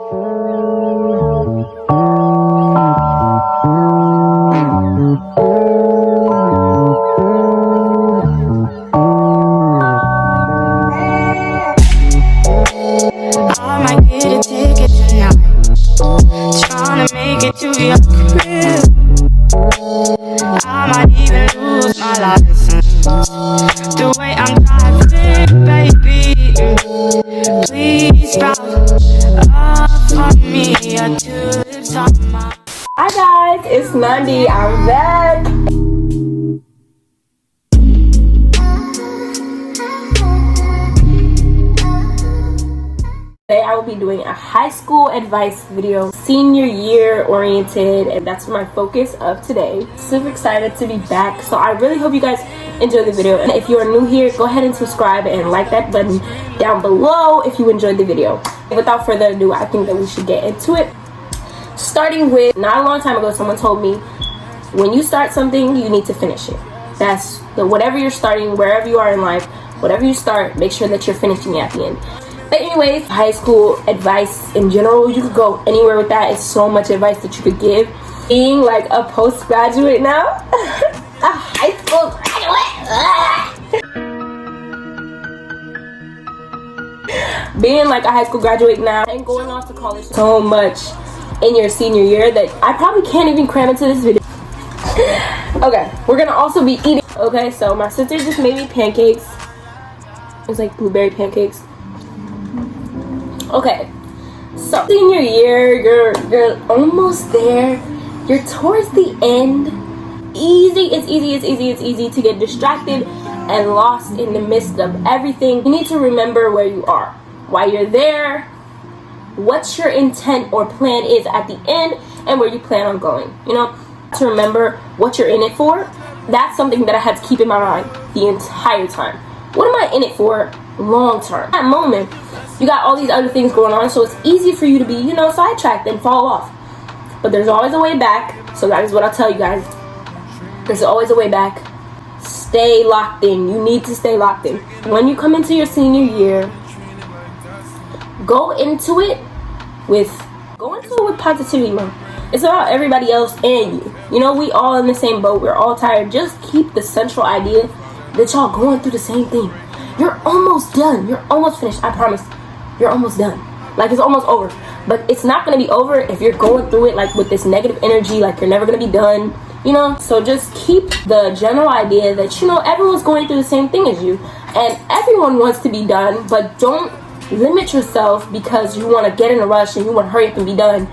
I might get a ticket tonight, tryna make it to your crib. I might even lose my license, the way I'm driving, baby. Please drop off on me, your tulips on my. Hi guys, it's Mandy. I'm back. Today I will be doing a high school advice video, senior year oriented, and that's my focus of today. Super excited to be back, so I really hope you guys enjoy the video. And if you are new here, go ahead and subscribe and like that button down below if you enjoyed the video. Without further ado, I think that we should get into it. Starting with, not a long time ago, someone told me, when you start something, you need to finish it. That's whatever you're starting, wherever you are in life, whatever you start, make sure that you're finishing it at the end. But anyways, high school advice in general, you could go anywhere with that. It's so much advice that you could give. Being like a postgraduate now, a high school graduate. Being like a high school graduate now and going off to college so much in your senior year that I probably can't even cram into this video. Okay, we're gonna also be eating. Okay, so my sister just made me pancakes. It's like blueberry pancakes. Okay, so senior year, you're almost there. You're towards the end. It's easy to get distracted and lost in the midst of everything. You need to remember where you are, why you're there, what your intent or plan is at the end, and where you plan on going. You know, to remember what you're in it for. That's something that I had to keep in my mind the entire time. What am I in it for long term? At that moment, you got all these other things going on, so it's easy for you to be, sidetracked and fall off. But there's always a way back, so that is what I'll tell you guys. There's always a way back. Stay locked in. You need to stay locked in. When you come into your senior year, go into it with positivity, man. It's about everybody else and you. You know, we all in the same boat. We're all tired. Just keep the central idea that y'all going through the same thing. You're almost done. You're almost finished. I promise. You're almost done. Like, it's almost over. But it's not going to be over if you're going through it, like, with this negative energy, like you're never going to be done. You know? So just keep the general idea that, everyone's going through the same thing as you. And everyone wants to be done, but don't limit yourself because you want to get in a rush and you want to hurry up and be done.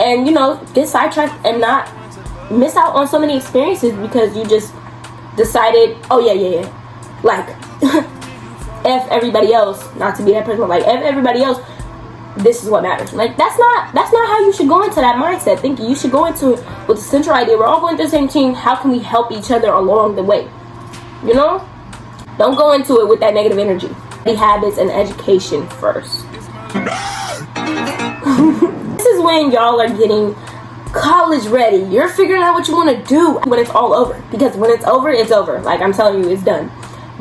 And, get sidetracked and not miss out on so many experiences because you just decided, oh, yeah. Like, F everybody else, not to be that person, but like, F everybody else, this is what matters. Like, that's not how you should go into that mindset thinking. You should go into it with the central idea. We're all going through the same team. How can we help each other along the way? Don't go into it with that negative energy. Habits and education first. This is when y'all are getting college ready. You're figuring out what you want to do when it's all over. Because when it's over, it's over. Like, I'm telling you, it's done.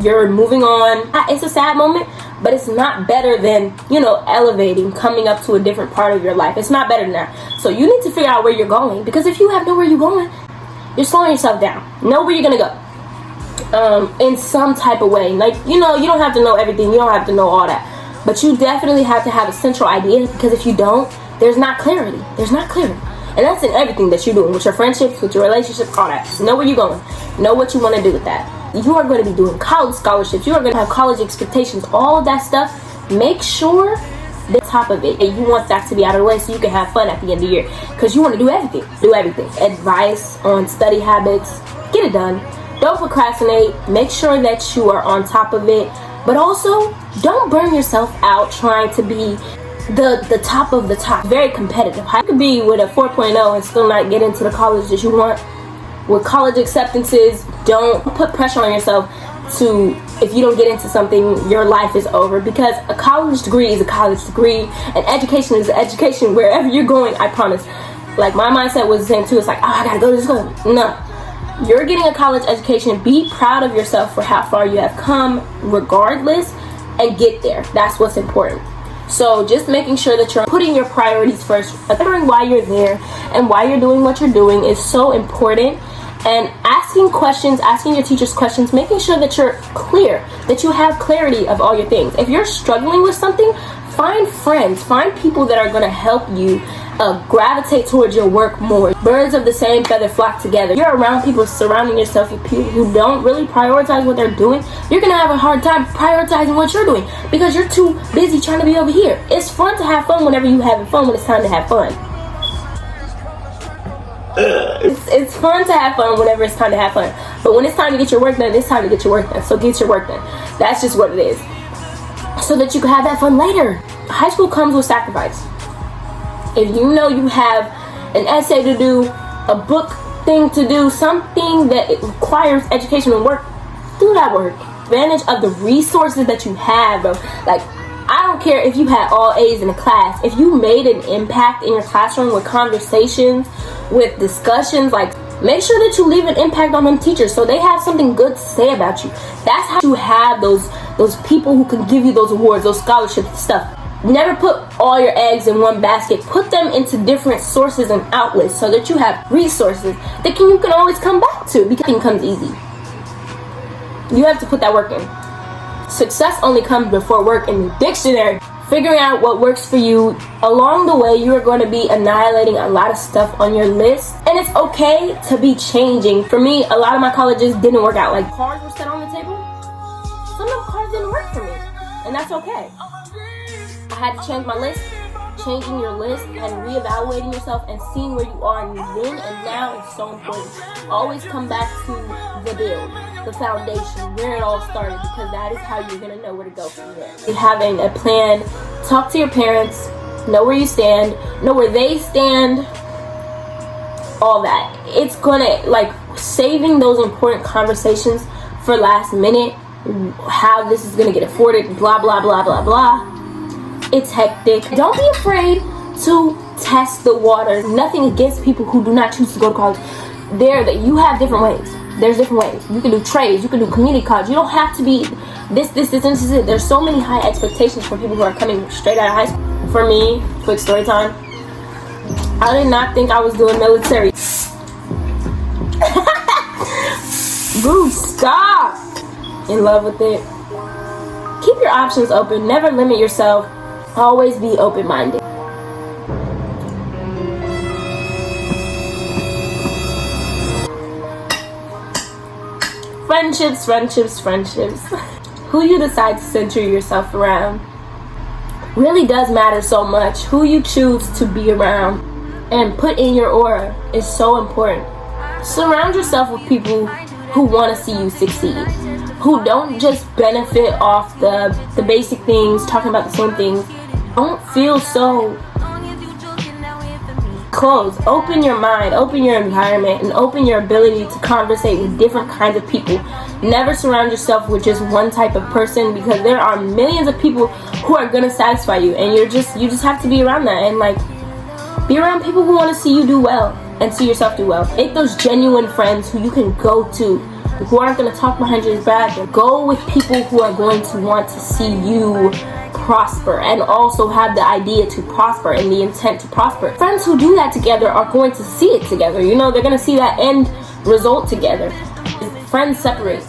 You're moving on. It's a sad moment, but it's not better than, elevating, coming up to a different part of your life. It's not better than that. So you need to figure out where you're going. Because if you have nowhere you're going, you're slowing yourself down. Know where you're going to go. In some type of way. Like, you don't have to know everything. You don't have to know all that. But you definitely have to have a central idea. Because if you don't, there's not clarity. And that's in everything that you're doing. With your friendships, with your relationships, all that. Know where you're going. Know what you want to do with that. You are going to be doing college scholarships. You are going to have college expectations. All of that stuff. Make sure the top of it. And you want that to be out of the way so you can have fun at the end of the year. Because you want to do everything. Advice on study habits. Get it done. Don't procrastinate. Make sure that you are on top of it. But also, don't burn yourself out trying to be the top of the top. Very competitive. You could be with a 4.0 and still not get into the college that you want. With college acceptances, don't put pressure on yourself to, if you don't get into something, your life is over. Because a college degree is a college degree. And education is education wherever you're going, I promise. Like, my mindset was the same too. It's like, I gotta go to this school. No. You're getting a college education. Be proud of yourself for how far you have come regardless and get there. That's what's important. So just making sure that you're putting your priorities first, remembering why you're there and why you're doing what you're doing is so important. And asking questions, asking your teachers questions, making sure that you're clear, that you have clarity of all your things. If you're struggling with something, find friends, find people that are going to help you gravitate towards your work more. Birds of the same feather flock together. You're around people, surrounding yourself with people who don't really prioritize what they're doing, you're going to have a hard time prioritizing what you're doing because you're too busy trying to be over here. It's fun to have fun whenever you're having fun when it's time to have fun. It's fun to have fun whenever it's time to have fun. But when it's time to get your work done, it's time to get your work done. So get your work done. That's just what it is. So that you can have that fun later. High school comes with sacrifice. If you know you have an essay to do, a book thing to do, something that it requires education and work, do that work. Advantage of the resources that you have, bro. Like, I don't care if you had all A's in a class. If you made an impact in your classroom with conversations, with discussions, like, make sure that you leave an impact on them teachers so they have something good to say about you. That's how you have those people who can give you those awards, those scholarships, stuff. Never put all your eggs in one basket. Put them into different sources and outlets so that you have resources that you can always come back to because it comes easy. You have to put that work in. Success only comes before work in the dictionary. Figuring out what works for you. Along the way, you are going to be annihilating a lot of stuff on your list. And it's okay to be changing. For me, a lot of my colleges didn't work out. Like, cards were set on the table. Some of the cards didn't work for me. And that's okay. I had to change my list. Changing your list and reevaluating yourself and seeing where you are then and now is so important. Always come back to the build, the foundation, where it all started, because that is how you're going to know where to go from there. Having a plan, talk to your parents, know where you stand, know where they stand, all that. It's going to, like, saving those important conversations for last minute, how this is going to get afforded, blah, blah, blah, blah, blah. It's hectic. Don't be afraid to test the waters. Nothing against people who do not choose to go to college. That you have different ways. There's different ways. You can do trades. You can do community college. You don't have to be this. There's so many high expectations from people who are coming straight out of high school. For me, quick story time. I did not think I was doing military. Boo, stop. In love with it. Keep your options open. Never limit yourself. Always be open-minded. Friendships. Who you decide to center yourself around really does matter so much. Who you choose to be around and put in your aura is so important. Surround yourself with people who want to see you succeed, who don't just benefit off the basic things, talking about the same things. Don't feel so closed. Open your mind, open your environment, and open your ability to conversate with different kinds of people. Never surround yourself with just one type of person, because there are millions of people who are gonna satisfy you, and you just have to be around that, and like, be around people who want to see you do well and see yourself do well. Make those genuine friends who you can go to, who aren't going to talk behind your back. Go with people who are going to want to see you prosper and also have the idea to prosper and the intent to prosper. Friends who do that together are going to see it together. You know, they're going to see that end result together. Friends separate.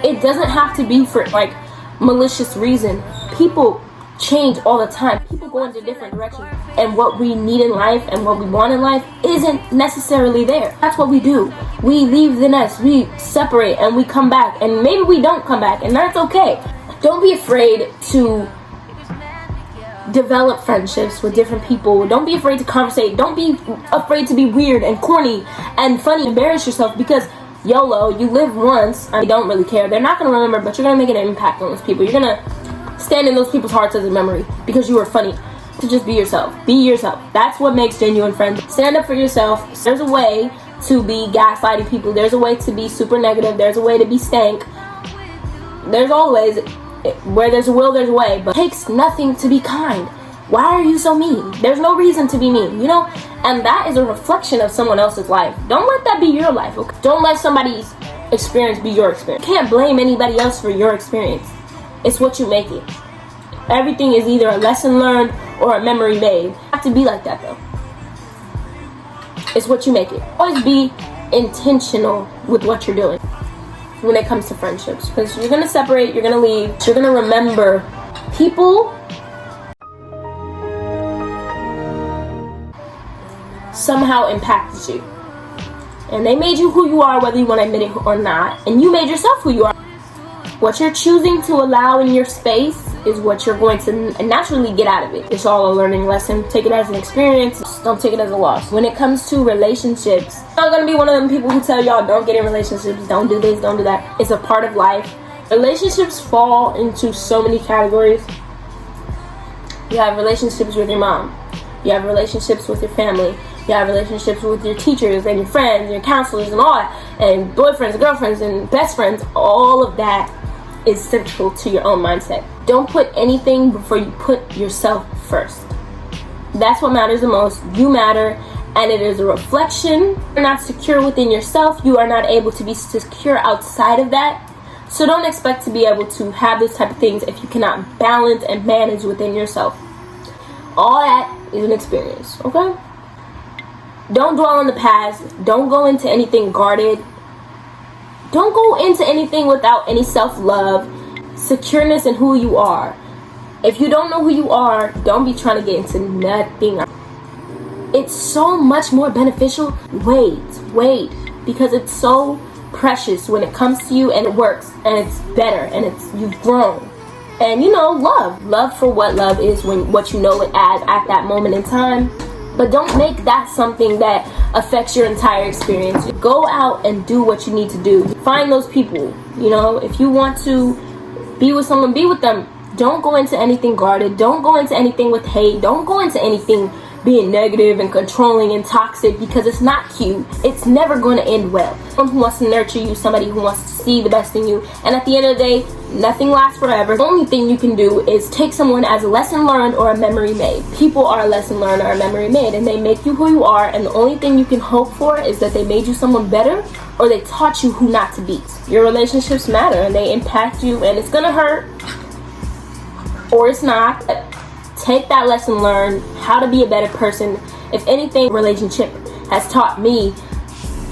It doesn't have to be for like malicious reason. People change all the time. People go into different directions, and what we need in life and what we want in life isn't necessarily there. That's what we do. We leave the nest, we separate, and we come back, and maybe we don't come back, and that's okay. Don't be afraid to develop friendships with different people. Don't be afraid to conversate. Don't be afraid to be weird and corny and funny. Embarrass yourself, because YOLO, you live once. I don't really care. They're not going to remember, but you're going to make an impact on those people. You're going to stand in those people's hearts as a memory because you were funny. To just be yourself. Be yourself. That's what makes genuine friends. Stand up for yourself. There's a way to be gaslighting people. There's a way to be super negative. There's a way to be stank. There's always, where there's a will, there's a way. But it takes nothing to be kind. Why are you so mean? There's no reason to be mean, you know? And that is a reflection of someone else's life. Don't let that be your life, okay? Don't let somebody's experience be your experience. You can't blame anybody else for your experience. It's what you make it. Everything is either a lesson learned or a memory made. You have to be like that though. It's what you make it. Always be intentional with what you're doing when it comes to friendships, because you're gonna separate, you're gonna leave, you're gonna remember people somehow impacted you, and they made you who you are, whether you want to admit it or not, and you made yourself who you are. What you're choosing to allow in your space is what you're going to naturally get out of it. It's all a learning lesson. Take it as an experience. Don't take it as a loss. When it comes to relationships, I'm not going to be one of them people who tell y'all don't get in relationships, don't do this, don't do that. It's a part of life. Relationships fall into so many categories. You have relationships with your mom. You have relationships with your family. You have relationships with your teachers and your friends and your counselors and all that. And boyfriends and girlfriends and best friends. All of that is central to your own mindset. Don't put anything before you put yourself first. That's what matters the most. You matter, and it is a reflection. You're not secure within yourself. You are not able to be secure outside of that. So don't expect to be able to have those type of things if you cannot balance and manage within yourself. All that is an experience, okay? Don't dwell on the past. Don't go into anything guarded. Don't go into anything without any self-love, secureness in who you are. If you don't know who you are, don't be trying to get into nothing. It's so much more beneficial. Wait, because it's so precious when it comes to you, and it works, and it's better, and you've grown. And love for what love is, when what you know it as at that moment in time. But don't make that something that affects your entire experience. Go out and do what you need to do. Find those people. If you want to be with someone, be with them. Don't go into anything guarded. Don't go into anything with hate. Don't go into anything being negative and controlling and toxic, because it's not cute. It's never going to end well. Someone who wants to nurture you, somebody who wants to see the best in you. And at the end of the day, nothing lasts forever. The only thing you can do is take someone as a lesson learned or a memory made. People are a lesson learned or a memory made, and they make you who you are. And the only thing you can hope for is that they made you someone better, or they taught you who not to be. Your relationships matter, and they impact you, and it's going to hurt, or it's not. Take that lesson learned, how to be a better person. If anything, relationship has taught me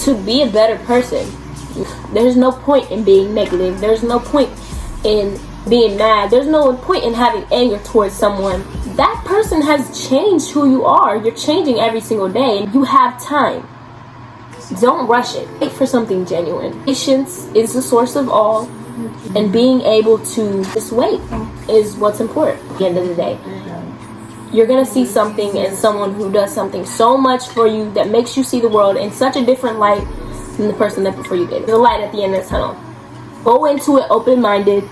to be a better person. There's no point in being negative. There's no point in being mad. There's no point in having anger towards someone. That person has changed who you are. You're changing every single day. You have time. Don't rush it. Wait for something genuine. Patience is the source of all, and being able to just wait is what's important at the end of the day. You're going to see something in someone who does something so much for you that makes you see the world in such a different light than the person that before you did. There's a light at the end of the tunnel. Go into it open-minded.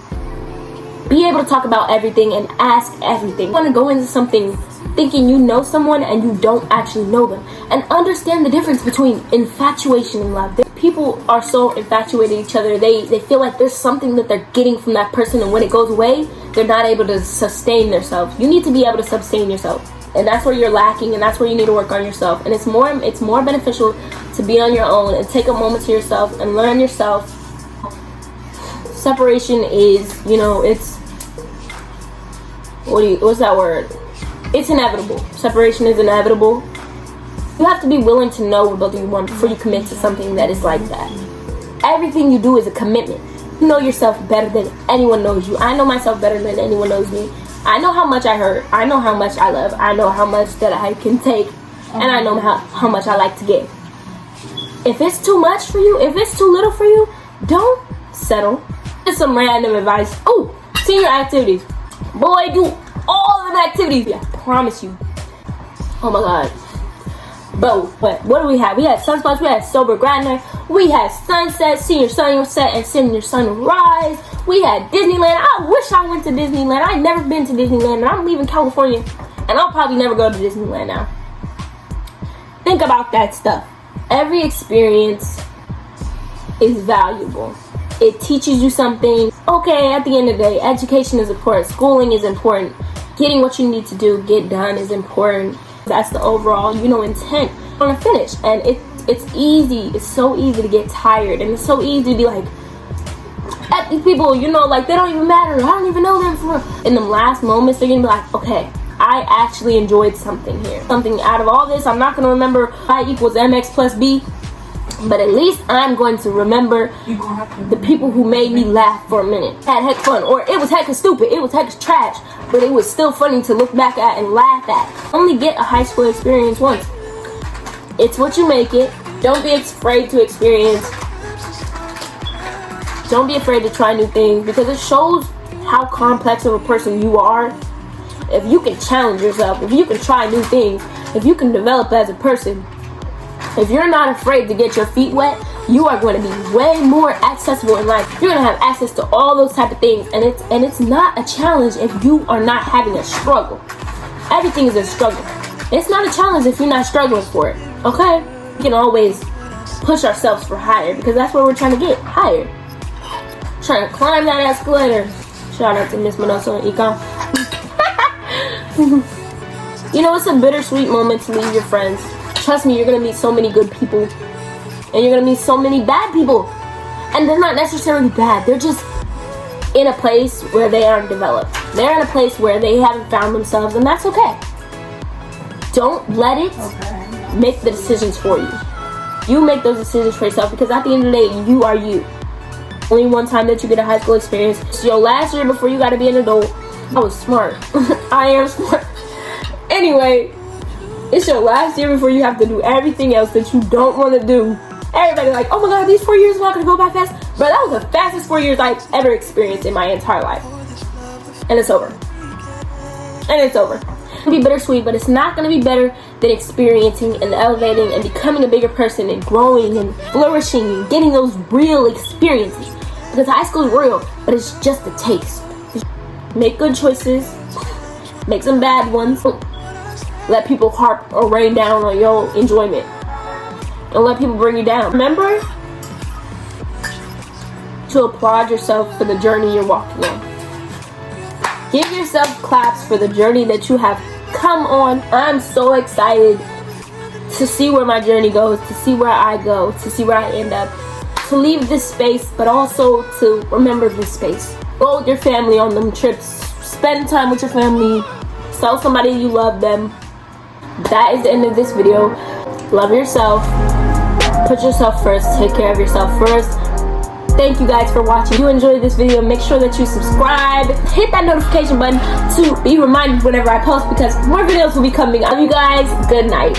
Be able to talk about everything and ask everything. You want to go into something thinking you know someone and you don't actually know them. And understand the difference between infatuation and love. People are so infatuated with each other. They feel like there's something that they're getting from that person, and when it goes away, they're not able to sustain themselves. You need to be able to sustain yourself. And that's where you're lacking, and that's where you need to work on yourself. And it's more beneficial to be on your own and take a moment to yourself and learn yourself. Separation is, what's that word? It's inevitable. Separation is inevitable. You have to be willing to know what both of you want before you commit to something that is like that. Everything you do is a commitment. You know yourself better than anyone knows you. I know myself better than anyone knows me. I know how much I hurt. I know how much I love. I know how much that I can take. And I know how much I like to give. If it's too much for you, if it's too little for you, don't settle. Just some random advice. Oh, senior activities. Boy, do all of them activities. Yeah, I promise you. Oh my God. But what do we have? We had Sunspots, we had Sober Grad Night, we had Sunset, Senior Sunset, and Senior Sunrise. We had Disneyland. I wish I went to Disneyland. I've never been to Disneyland, and I'm leaving California, and I'll probably never go to Disneyland now. Think about that stuff. Every experience is valuable. It teaches you something. Okay, at the end of the day, education is important. Schooling is important. Getting what you need to do, get done is important. That's the overall, intent on a finish. And it's easy. It's so easy to get tired. And it's so easy to be like, at these people, you know, like they don't even matter. I don't even know them for real. In them last moments, they're gonna be like, okay, I actually enjoyed something here. Something out of all this. I'm not gonna remember I equals mx plus b, but at least I'm going to remember the people who made me laugh for a minute. Had heck fun, or it was hecka stupid, it was hecka trash, but it was still funny to look back at and laugh at. Only get a high school experience once. It's what you make it. Don't be afraid to experience. Don't be afraid to try new things, because it shows how complex of a person you are. If you can challenge yourself, if you can try new things, if you can develop as a person, if you're not afraid to get your feet wet, you are going to be way more accessible in life. You're going to have access to all those type of things, and it's not a challenge if you are not having a struggle. Everything is a struggle. It's not a challenge if you're not struggling for it. Okay? We can always push ourselves for higher, because that's where we're trying to get higher. Trying to climb that escalator. Shout out to Miss Manoso and Econ. You know, it's a bittersweet moment to leave your friends. Trust me, you're gonna meet so many good people, and you're gonna meet so many bad people. And they're not necessarily bad. They're just in a place where they aren't developed. They're in a place where they haven't found themselves, and that's okay. Don't let it make the decisions for you. You make those decisions for yourself, because at the end of the day, you are you. Only one time that you get a high school experience. It's your last year before you gotta be an adult. I was smart. I am smart. Anyway, it's your last year before you have to do everything else that you don't want to do. Everybody like, oh my god, these 4 years are not gonna go by fast. But that was the fastest 4 years I've ever experienced in my entire life. And it's over. And it's over. It'll be bittersweet, but it's not gonna be better than experiencing and elevating and becoming a bigger person and growing and flourishing and getting those real experiences. Because high school is real, but it's just a taste. Make good choices. Make some bad ones. Let people harp or rain down on your enjoyment. Don't let people bring you down. Remember to applaud yourself for the journey you're walking on. Give yourself claps for the journey that you have come on. I'm so excited to see where my journey goes, to see where I go, to see where I end up, to leave this space, but also to remember this space. Go with your family on them trips. Spend time with your family. Tell somebody you love them. That is the end of this video. Love yourself. Put yourself first. Take care of yourself first. Thank you guys for watching. If you enjoyed this video, make sure that you subscribe. Hit that notification button to be reminded whenever I post, because more videos will be coming. I love you guys. Good night.